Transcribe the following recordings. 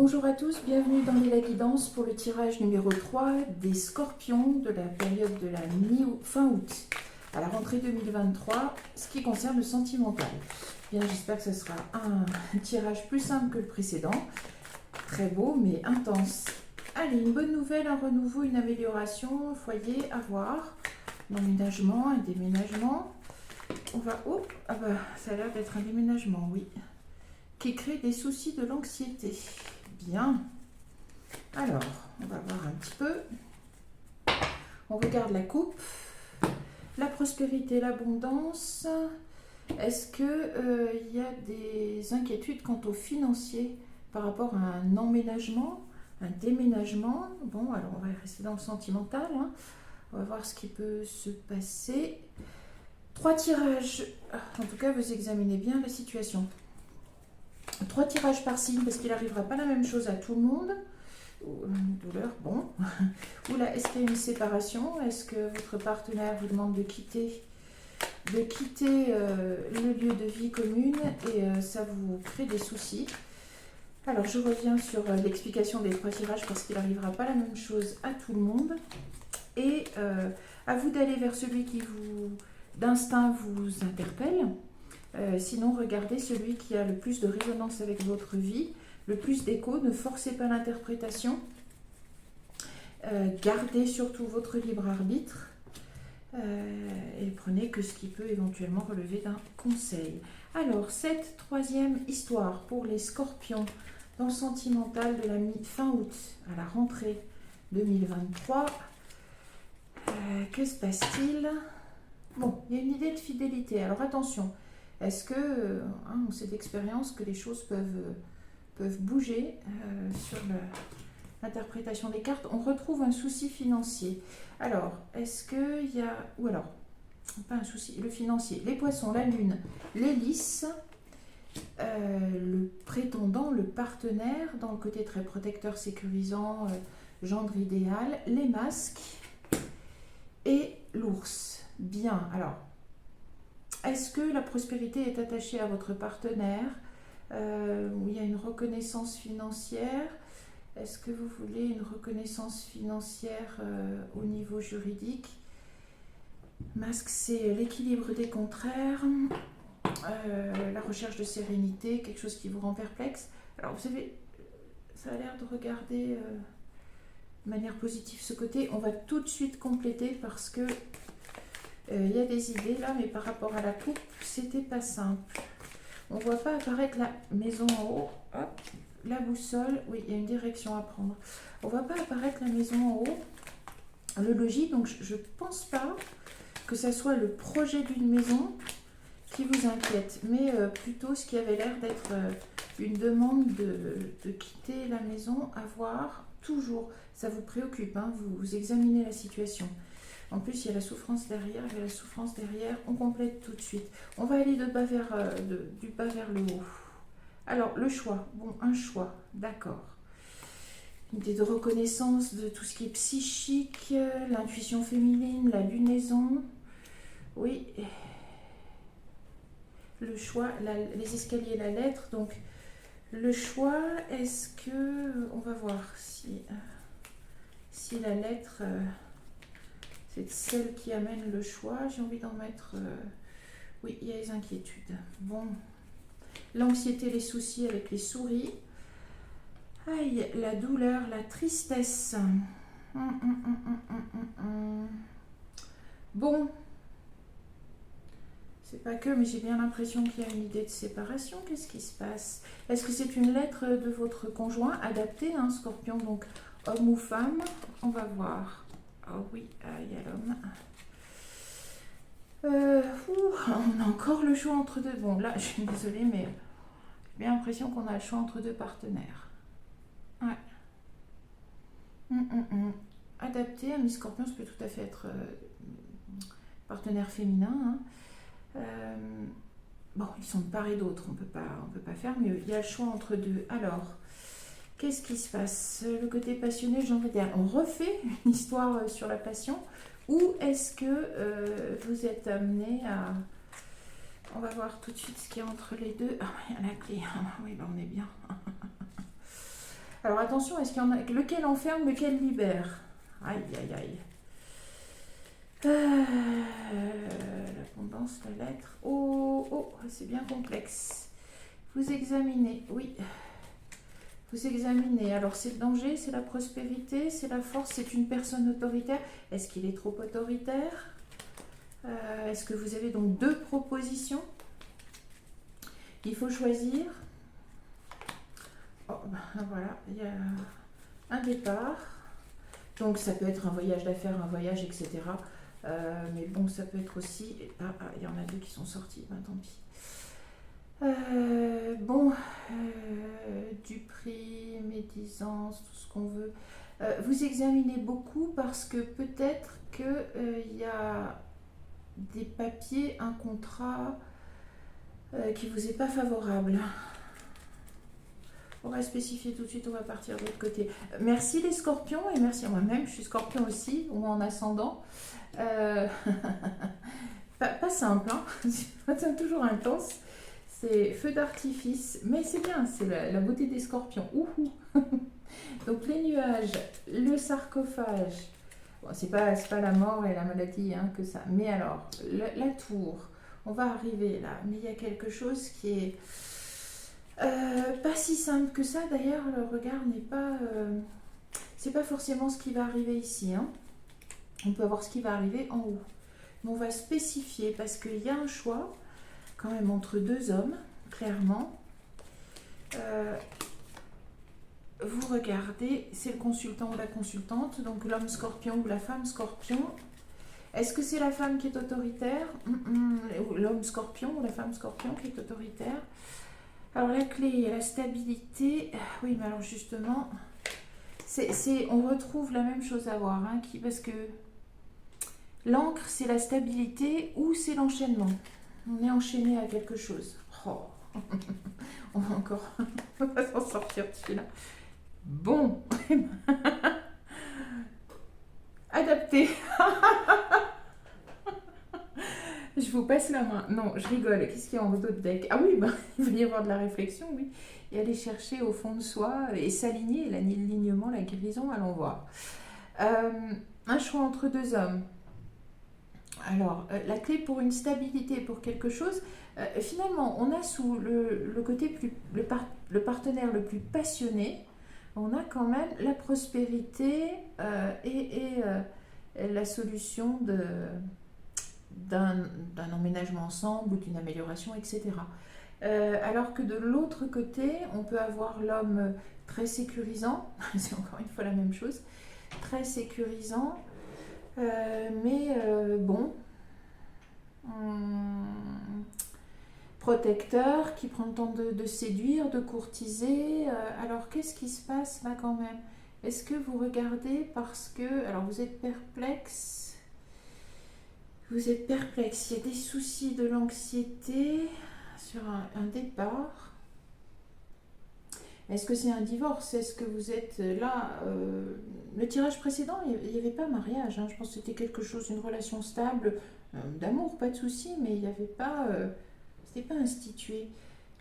Bonjour à tous, bienvenue dans la guidance pour le tirage numéro 3 des scorpions de la période de la fin août à la rentrée 2023, ce qui concerne le sentimental. Bien, j'espère que ce sera un tirage plus simple que le précédent, très beau mais intense. Allez, une bonne nouvelle, un renouveau, une amélioration, foyer, avoir, un emménagement, un déménagement. On va... Oh, ah bah, ça a l'air d'être un déménagement, oui. Qui crée des soucis de l'anxiété. Bien. Alors, on va voir un petit peu. On regarde la coupe. La prospérité, l'abondance. Est-ce qu'il y a des inquiétudes quant au financier par rapport à un emménagement, un déménagement? Bon, alors on va rester dans le sentimental. Hein. On va voir ce qui peut se passer. 3 tirages. En tout cas, vous examinez bien la situation. 3 tirages par signe parce qu'il n'arrivera pas la même chose à tout le monde. Une douleur, bon. Oula, est-ce qu'il y a une séparation? Est-ce que votre partenaire vous demande de quitter le lieu de vie commune et ça vous crée des soucis? Alors, je reviens sur l'explication des 3 tirages parce qu'il n'arrivera pas la même chose à tout le monde. Et à vous d'aller vers celui qui d'instinct vous interpelle. Sinon, regardez celui qui a le plus de résonance avec votre vie, le plus d'écho. Ne forcez pas l'interprétation. Gardez surtout votre libre arbitre et prenez que ce qui peut éventuellement relever d'un conseil. Alors, cette 3e histoire pour les scorpions dans le sentimental de la fin août à la rentrée 2023. Que se passe-t-il? Bon, il y a une idée de fidélité. Alors attention. Est-ce que, on sait d'expérience que les choses peuvent bouger sur l'interprétation des cartes? On retrouve un souci financier. Alors, est-ce qu'il y a... Ou alors, pas un souci, le financier. Les poissons, la lune, l'hélice, le prétendant, le partenaire, dans le côté très protecteur, sécurisant, gendre idéal, les masques et l'ours. Bien, alors... Est-ce que la prospérité est attachée à votre partenaire? Où il y a une reconnaissance financière? Est-ce que vous voulez une reconnaissance financière au niveau juridique? Masque, c'est l'équilibre des contraires, la recherche de sérénité, quelque chose qui vous rend perplexe. Alors, vous savez, ça a l'air de regarder de manière positive ce côté. On va tout de suite compléter parce que il y a des idées là, mais par rapport à la coupe, c'était pas simple. On ne voit pas apparaître la maison en haut. Hop, la boussole, oui, il y a une direction à prendre. On ne voit pas apparaître la maison en haut. Le logis, donc je ne pense pas que ça soit le projet d'une maison qui vous inquiète, mais plutôt ce qui avait l'air d'être une demande de quitter la maison à voir toujours. Ça vous préoccupe, hein, vous examinez la situation. En plus, il y a la souffrance derrière, on complète tout de suite. On va aller du bas vers le haut. Alors, le choix. Bon, un choix, d'accord. Une idée de reconnaissance de tout ce qui est psychique, l'intuition féminine, la lunaison. Oui. Le choix, les escaliers, la lettre. Donc, le choix, est-ce que... On va voir si la lettre... c'est celle qui amène le choix. J'ai envie d'en mettre... oui, il y a les inquiétudes. Bon. L'anxiété, les soucis avec les souris. Aïe, la douleur, la tristesse. Bon. C'est pas que, mais j'ai bien l'impression qu'il y a une idée de séparation. Qu'est-ce qui se passe? Est-ce que c'est une lettre de votre conjoint adaptée, hein, Scorpion, donc homme ou femme? On va voir. Oh oui, il y a l'homme. On a encore le choix entre deux. Bon, là, je suis désolée, mais j'ai bien l'impression qu'on a le choix entre deux partenaires. Ouais. Adapté, mais Scorpion, ça peut tout à fait être partenaire féminin. Hein. Bon, ils sont de part et d'autre, on peut pas faire mieux. Il y a le choix entre deux. Alors... qu'est-ce qui se passe? Le côté passionné, j'ai envie de dire, on refait une histoire sur la passion, ou est-ce que vous êtes amené à... On va voir tout de suite ce qu'il y a entre les deux. Ah, il y a la clé. Oui, ben on est bien. Alors attention, est-ce qu'il y en a lequel enferme, lequel libère? Aïe, aïe, aïe. L'abondance, la lettre. Oh, oh, c'est bien complexe. Vous examinez, oui. Vous examinez. Alors c'est le danger, c'est la prospérité, c'est la force, c'est une personne autoritaire. Est-ce qu'il est trop autoritaire? Est-ce que vous avez donc deux propositions? Il faut choisir. Oh, ben, voilà, il y a un départ. Donc ça peut être un voyage d'affaires, un voyage, etc. Mais bon, ça peut être aussi... il y en a deux qui sont sortis, ben, tant pis. Du prix, médisance, tout ce qu'on veut. Vous examinez beaucoup parce que peut-être qu'il y a des papiers, un contrat qui vous est pas favorable. On va spécifier tout de suite, on va partir de l'autre côté. Merci les scorpions et merci à moi-même, je suis scorpion aussi, ou en ascendant. Pas simple, hein. C'est toujours intense. C'est feu d'artifice, mais c'est bien, c'est la beauté des scorpions. Ouhou. Donc les nuages, le sarcophage. Bon, c'est pas la mort et la maladie hein, que ça. Mais alors, la tour, on va arriver là. Mais il y a quelque chose qui est pas si simple que ça. D'ailleurs, le regard n'est pas... c'est pas forcément ce qui va arriver ici. Hein. On peut avoir ce qui va arriver en haut. Mais on va spécifier parce qu'il y a un choix quand même entre deux hommes, clairement. Vous regardez, c'est le consultant ou la consultante, donc l'homme scorpion ou la femme scorpion. Est-ce que c'est la femme qui est autoritaire? L'homme scorpion ou la femme scorpion qui est autoritaire? Alors la clé, la stabilité. Oui, mais alors justement, on retrouve la même chose à voir, hein, parce que l'encre, c'est la stabilité ou c'est l'enchaînement. On est enchaîné à quelque chose. Oh. On va encore, on va s'en sortir de celui-là. Bon, adapté. Je vous passe la main. Non, je rigole. Qu'est-ce qu'il y a en haut de deck? Ah oui, ben, il va y avoir de la réflexion, oui. Et aller chercher au fond de soi et s'aligner, l'alignement, la guérison, allons voir. Un choix entre deux hommes. Alors, la clé pour une stabilité, pour quelque chose, finalement, on a sous le côté le partenaire le plus passionné, on a quand même la prospérité et la solution d'un emménagement ensemble ou d'une amélioration, etc. Alors que de l'autre côté, on peut avoir l'homme très sécurisant, c'est encore une fois la même chose, très sécurisant, bon, protecteur qui prend le temps de séduire, de courtiser. Alors qu'est-ce qui se passe là quand même? Est-ce que vous regardez parce que... Alors vous êtes perplexe. Vous êtes perplexe. Il y a des soucis de l'anxiété sur un départ. Est-ce que c'est un divorce? Est-ce que vous êtes là le tirage précédent, il n'y avait pas mariage. Hein. Je pense que c'était quelque chose, une relation stable, d'amour, pas de souci, mais il n'y avait pas... c'était pas institué.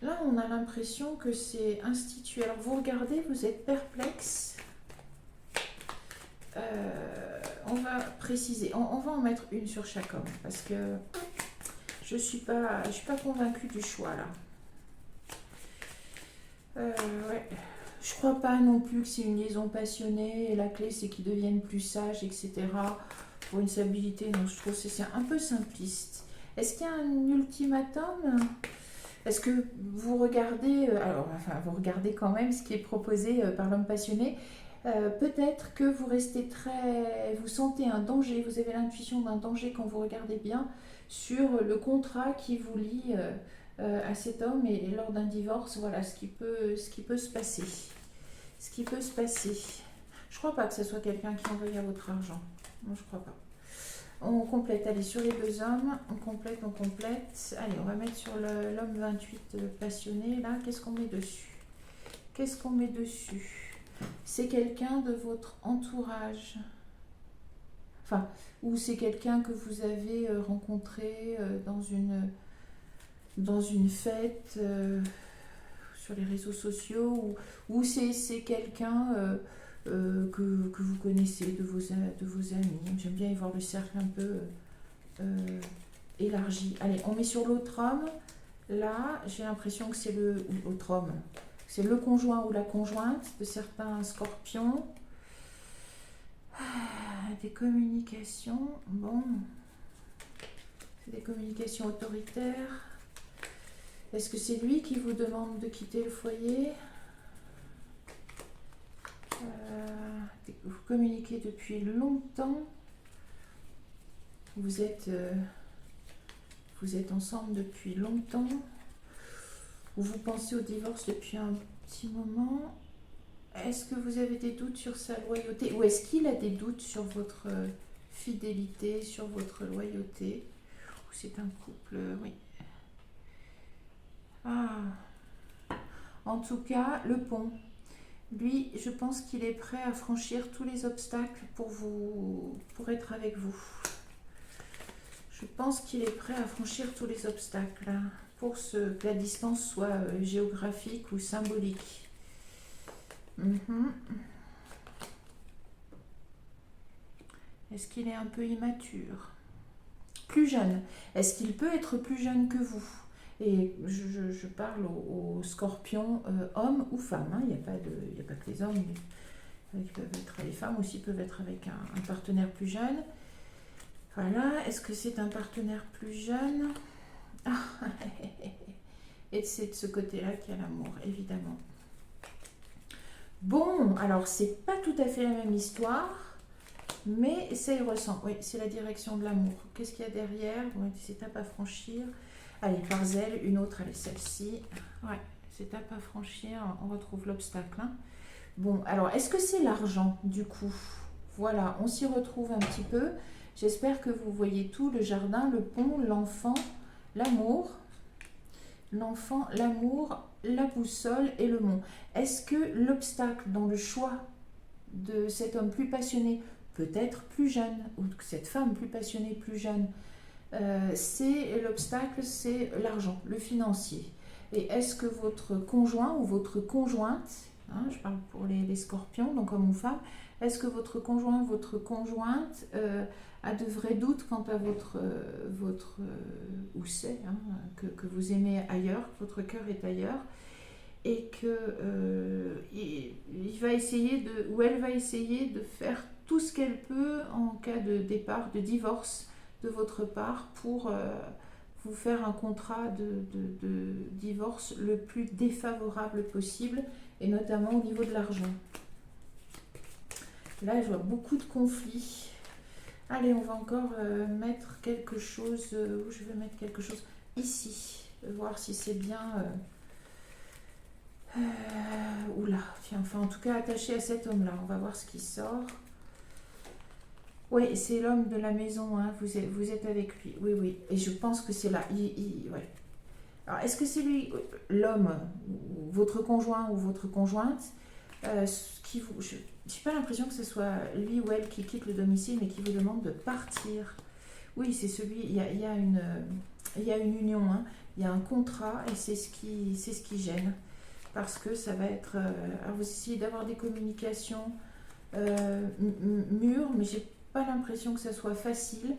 Là, on a l'impression que c'est institué. Alors, vous regardez, vous êtes perplexe. On va préciser. On va en mettre une sur chaque homme, parce que je suis pas convaincue du choix, là. Ouais. Je crois pas non plus que c'est une liaison passionnée et la clé c'est qu'ils deviennent plus sages, etc. Pour une stabilité, donc je trouve que c'est un peu simpliste. Est-ce qu'il y a un ultimatum? Est-ce que vous regardez, vous regardez quand même ce qui est proposé par l'homme passionné? Peut-être que vous restez vous sentez un danger, vous avez l'intuition d'un danger quand vous regardez bien sur le contrat qui vous lie à cet homme et lors d'un divorce, voilà ce qui peut se passer. Ce qui peut se passer. Je crois pas que ce soit quelqu'un qui envoie à votre argent. Non, je crois pas. On complète, allez, sur les deux hommes, on complète. Allez, on va mettre sur l'homme 28 passionné, là, qu'est-ce qu'on met dessus? C'est quelqu'un de votre entourage. Enfin, ou c'est quelqu'un que vous avez rencontré dans une fête, sur les réseaux sociaux ou c'est quelqu'un que vous connaissez de vos amis. J'aime bien y voir le cercle un peu élargi. Allez, on met sur l'autre homme. Là, j'ai l'impression que c'est l'autre homme. C'est le conjoint ou la conjointe de certains scorpions. Des communications. Bon. C'est des communications autoritaires. Est-ce que c'est lui qui vous demande de quitter le foyer? Vous communiquez depuis longtemps. Vous êtes ensemble depuis longtemps. Ou vous pensez au divorce depuis un petit moment. Est-ce que vous avez des doutes sur sa loyauté? Ou est-ce qu'il a des doutes sur votre fidélité, sur votre loyauté? Ou c'est un couple, oui. Ah. En tout cas, le pont. Lui, je pense qu'il est prêt à franchir tous les obstacles pour être avec vous. Je pense qu'il est prêt à franchir tous les obstacles pour que la distance soit géographique ou symbolique. Est-ce qu'il est un peu immature? Plus jeune. Est-ce qu'il peut être plus jeune que vous? Et je parle aux scorpions, hommes ou femmes. Il n'y a pas que les hommes. Ils peuvent être, les femmes aussi peuvent être avec un partenaire plus jeune. Voilà. Est-ce que c'est un partenaire plus jeune? Et c'est de ce côté-là qu'il y a l'amour, évidemment. Bon, alors c'est pas tout à fait la même histoire, mais ça y ressemble. Oui, c'est la direction de l'amour. Qu'est-ce qu'il y a derrière? Bon, des étapes à franchir. Allez, par zèle, une autre, allez, celle-ci. Ouais, ces étapes à franchir, on retrouve l'obstacle. Bon, alors, est-ce que c'est l'argent, du coup? Voilà, on s'y retrouve un petit peu. J'espère que vous voyez tout, le jardin, le pont, l'enfant, l'amour. L'enfant, l'amour, la boussole et le mont. Est-ce que l'obstacle dans le choix de cet homme plus passionné, peut-être plus jeune, ou cette femme plus passionnée, plus jeune, c'est l'obstacle, c'est l'argent, le financier. Et est-ce que votre conjoint ou votre conjointe, je parle pour les scorpions, donc homme ou femme, est-ce que votre conjoint ou votre conjointe a de vrais doutes quant à votre où c'est, que vous aimez ailleurs, que votre cœur est ailleurs, et que il va essayer ou elle va essayer de faire tout ce qu'elle peut en cas de départ, de divorce de votre part pour vous faire un contrat de divorce le plus défavorable possible, et notamment au niveau de l'argent. Là, je vois beaucoup de conflits. Allez, on va encore mettre quelque chose, où je vais mettre quelque chose ici, voir si c'est bien... oula, tiens, enfin en tout cas attaché à cet homme-là, on va voir ce qui sort. Oui, c'est l'homme de la maison, vous êtes avec lui, oui, et je pense que c'est là, ouais. Alors, est-ce que c'est lui, l'homme, votre conjoint ou votre conjointe, qui vous... Je n'ai pas l'impression que ce soit lui ou elle qui quitte le domicile, mais qui vous demande de partir. Oui, c'est celui, il y a une union, il y a un contrat, et c'est ce qui gêne. Parce que ça va être... alors vous essayez d'avoir des communications mûres, mais j'ai pas l'impression que ça soit facile,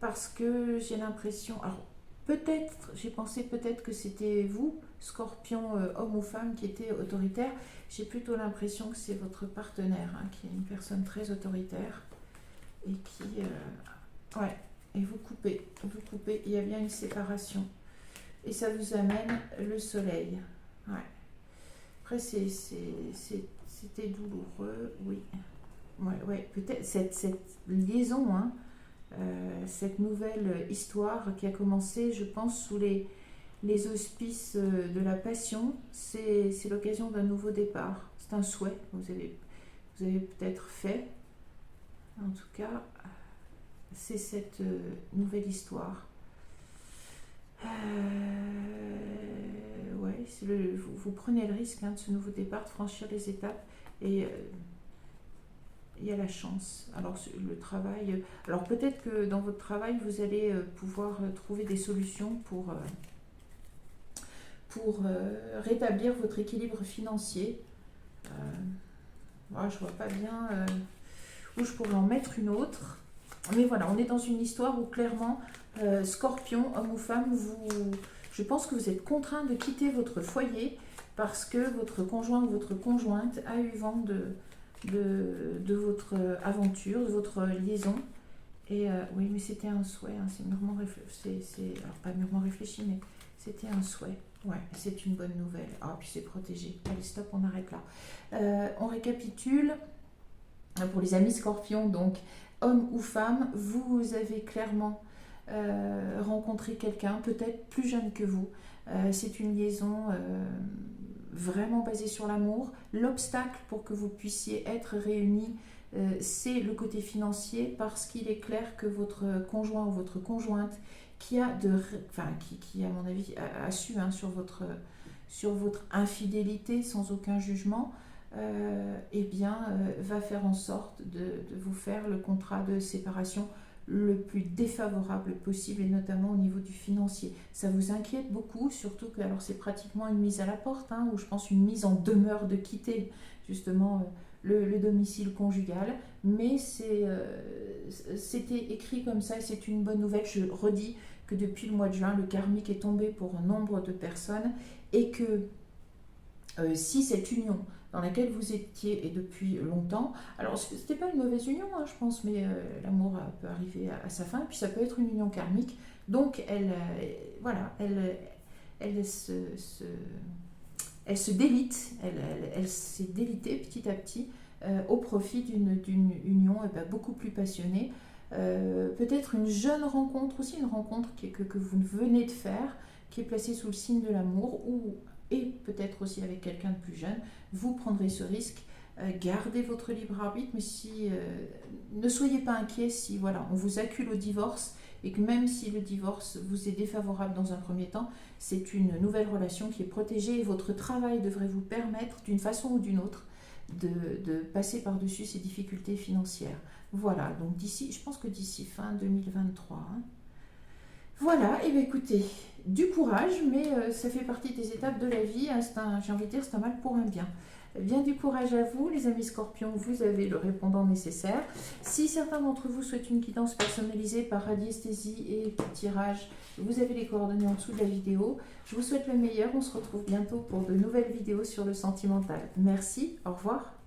parce que j'ai l'impression... Alors peut-être, j'ai pensé peut-être que c'était vous, scorpion, homme ou femme, qui était autoritaire. J'ai plutôt l'impression que c'est votre partenaire, qui est une personne très autoritaire, et qui... ouais, et vous coupez, il y a bien une séparation. Et ça vous amène le soleil. Ouais. Après, c'était douloureux, oui. Ouais, peut-être cette liaison, cette nouvelle histoire qui a commencé, je pense, sous les auspices de la passion, c'est l'occasion d'un nouveau départ. C'est un souhait que vous avez peut-être fait. En tout cas, c'est cette nouvelle histoire. Ouais, vous prenez le risque de ce nouveau départ, de franchir les étapes, et il y a la chance. Alors le travail, alors peut-être que dans votre travail vous allez pouvoir trouver des solutions pour rétablir votre équilibre financier. Moi, je vois pas bien où je pourrais en mettre une autre. Mais voilà, on est dans une histoire où clairement, Scorpion, homme ou femme, je pense que vous êtes contraint de quitter votre foyer parce que votre conjoint ou votre conjointe a eu vent de votre aventure, de votre liaison. Et oui, mais c'était un souhait, hein, c'est mûrement réfléchi. Alors, pas mûrement réfléchi, mais c'était un souhait. Ouais, c'est une bonne nouvelle. Ah, puis c'est protégé. Allez, stop, on arrête là. On récapitule. Pour les amis Scorpions, donc, homme ou femme, vous avez clairement rencontré quelqu'un, peut-être plus jeune que vous. C'est une liaison vraiment basée sur l'amour. L'obstacle pour que vous puissiez être réunis, c'est le côté financier, parce qu'il est clair que votre conjoint ou votre conjointe qui a qui à mon avis a su sur votre infidélité sans aucun jugement, va faire en sorte de vous faire le contrat de séparation le plus défavorable possible, et notamment au niveau du financier. Ça vous inquiète beaucoup, surtout que alors c'est pratiquement une mise à la porte, ou je pense une mise en demeure de quitter justement le domicile conjugal, mais c'était écrit comme ça et c'est une bonne nouvelle. Je redis que depuis le mois de juin, le karmique est tombé pour un nombre de personnes, et que si cette union dans laquelle vous étiez et depuis longtemps, alors c'était pas une mauvaise union, je pense, mais l'amour peut arriver à sa fin, et puis ça peut être une union karmique, donc elle se délite, elle s'est délitée petit à petit au profit d'une union beaucoup plus passionnée. Peut-être une jeune rencontre aussi, une rencontre que vous venez de faire, qui est placée sous le signe de l'amour, et peut-être aussi avec quelqu'un de plus jeune. Vous prendrez ce risque, gardez votre libre arbitre, mais ne soyez pas inquiets si on vous accule au divorce, et que même si le divorce vous est défavorable dans un premier temps, c'est une nouvelle relation qui est protégée, et votre travail devrait vous permettre d'une façon ou d'une autre de passer par-dessus ces difficultés financières. Voilà, donc je pense que d'ici fin 2023. Voilà, et bien écoutez, du courage, mais ça fait partie des étapes de la vie, j'ai envie de dire, c'est un mal pour un bien. Bien du courage à vous, les amis Scorpions, vous avez le répondant nécessaire. Si certains d'entre vous souhaitent une guidance personnalisée par radiesthésie et tirage, vous avez les coordonnées en dessous de la vidéo. Je vous souhaite le meilleur, on se retrouve bientôt pour de nouvelles vidéos sur le sentimental. Merci, au revoir.